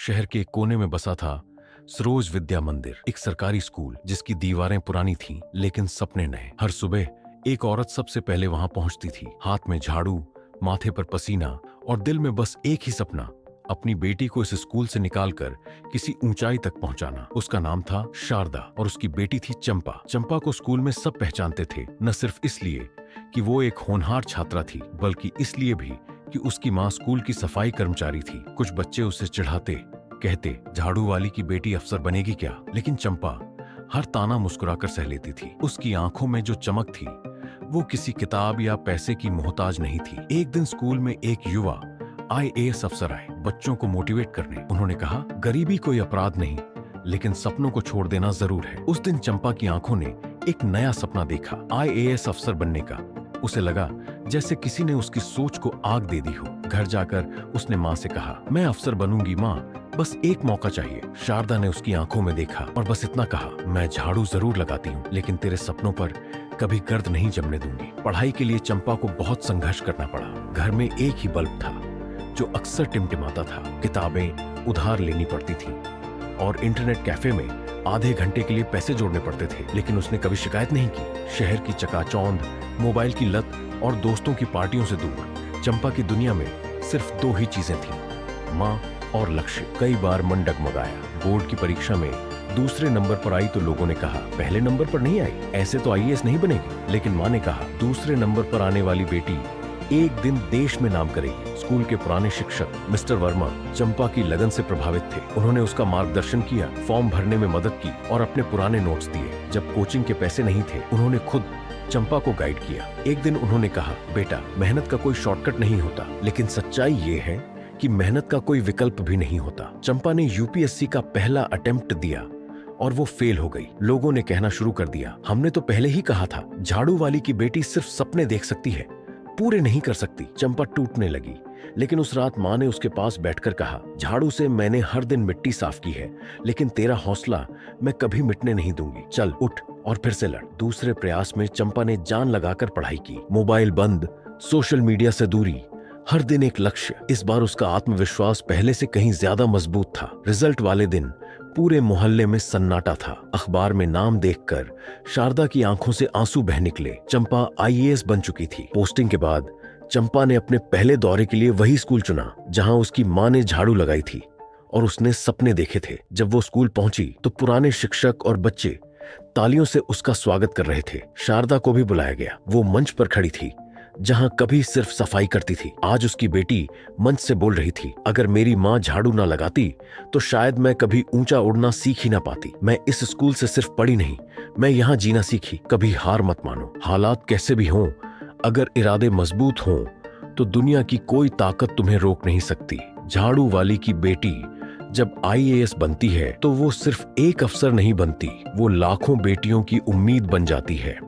शहर के एक कोने में बसा था सरोज विद्या मंदिर, एक सरकारी स्कूल जिसकी दीवारें पुरानी थीं लेकिन सपने नए। हर सुबह एक औरत सबसे पहले वहां पहुंचती थी, हाथ में झाड़ू, माथे पर पसीना और दिल में बस एक ही सपना, अपनी बेटी को इस स्कूल से निकालकर किसी ऊंचाई तक पहुंचाना। उसका नाम था शारदा और उसकी बेटी थी चंपा। चंपा को स्कूल में सब पहचानते थे, न सिर्फ इसलिए कि वो एक होनहार छात्रा थी, बल्कि इसलिए भी कि उसकी माँ स्कूल की सफाई कर्मचारी थी। कुछ बच्चे उसे चिढ़ाते, कहते झाड़ू वाली की बेटी अफसर बनेगी क्या, लेकिन चंपा हर ताना मुस्कुराकर सह लेती थी। उसकी आंखों में जो चमक थी वो किसी किताब या पैसे की मोहताज नहीं थी। एक दिन स्कूल में एक युवा IAS अफसर आए बच्चों को मोटिवेट करने। उन्होंने कहा, गरीबी कोई अपराध नहीं, लेकिन सपनों को छोड़ देना जरूर है। उस दिन चंपा की आंखों ने एक नया सपना देखा, IAS अफसर बनने का। उसे लगा जैसे किसी ने उसकी सोच को आग दे दी हो। घर जाकर उसने माँ से कहा, मैं अफसर बनूंगी माँ, बस एक मौका चाहिए। शारदा ने उसकी आंखों में देखा और बस इतना कहा, मैं झाड़ू जरूर लगाती हूँ, लेकिन तेरे सपनों पर कभी गर्द नहीं जमने दूंगी। पढ़ाई के लिए चंपा को बहुत संघर्ष करना पड़ा। घर में एक ही बल्ब था जो अक्सर टिमटिमाता था, किताबें उधार लेनी पड़ती थी और इंटरनेट कैफे में आधे घंटे के लिए पैसे जोड़ने पड़ते थे, लेकिन उसने कभी शिकायत नहीं की। शहर की चकाचौंध, मोबाइल की लत और दोस्तों की पार्टियों से दूर चंपा की दुनिया में सिर्फ दो ही चीजें थीं, माँ और लक्ष्य। कई बार मन डगमगाया। बोर्ड की परीक्षा में दूसरे नंबर पर आई तो लोगों ने कहा, पहले नंबर पर नहीं आई, ऐसे तो IAS नहीं बनेगी। लेकिन माँ ने कहा, दूसरे नंबर पर आने वाली बेटी एक दिन देश में नाम करेगी। स्कूल के पुराने शिक्षक मिस्टर वर्मा चंपा की लगन से प्रभावित थे। उन्होंने उसका मार्गदर्शन किया, फॉर्म भरने में मदद की और अपने पुराने नोट्स दिए। जब कोचिंग के पैसे नहीं थे, उन्होंने खुद चंपा को गाइड किया। एक दिन उन्होंने कहा, बेटा, मेहनत का कोई शॉर्टकट नहीं होता, लेकिन सच्चाई ये है कि मेहनत का कोई विकल्प भी नहीं होता। चंपा ने UPSC का पहला अटेम्प्ट दिया और वो फेल हो गई। लोगों ने कहना शुरू कर दिया, हमने तो पहले ही कहा था, झाड़ू वाली की बेटी सिर्फ सपने देख सकती है, पूरे नहीं कर सकती। चंपा टूटने लगी, लेकिन उस रात माँ ने उसके पास बैठकर कहा, झाड़ू से मैंने हर दिन मिट्टी साफ की है, लेकिन तेरा हौसला मैं कभी मिटने नहीं दूंगी। चल उठ और फिर से लड़। दूसरे प्रयास में चंपा ने जान लगाकर पढ़ाई की। मोबाइल बंद, सोशल मीडिया से दूरी, हर दिन एक लक्ष्य। इस बार उसका आत्मविश्वास पहले से कहीं ज्यादा मजबूत था। रिजल्ट वाले दिन पूरे मोहल्ले में सन्नाटा था। अखबार में नाम देखकर शारदा की आंखों से आंसू बह निकले। चंपा IAS बन चुकी थी। पोस्टिंग के बाद चंपा ने अपने पहले दौरे के लिए वही स्कूल चुना जहां उसकी माँ ने झाड़ू लगाई थी और उसने सपने देखे थे। जब वो स्कूल पहुंची तो पुराने शिक्षक और बच्चे तालियों से उसका स्वागत कर रहे थे। शारदा को भी बुलाया गया। वो मंच पर खड़ी थी जहां कभी सिर्फ सफाई करती थी। आज उसकी बेटी मंच से बोल रही थी, अगर मेरी माँ झाड़ू ना लगाती तो शायद मैं कभी ऊंचा उड़ना सीख ही ना पाती। मैं इस स्कूल से सिर्फ पढ़ी नहीं, मैं यहाँ जीना सीखी। कभी हार मत मानो, हालात कैसे भी हों, अगर इरादे मजबूत हों तो दुनिया की कोई ताकत तुम्हें रोक नहीं सकती। झाड़ू वाली की बेटी जब IAS बनती है तो वो सिर्फ एक अफसर नहीं बनती, वो लाखों बेटियों की उम्मीद बन जाती है।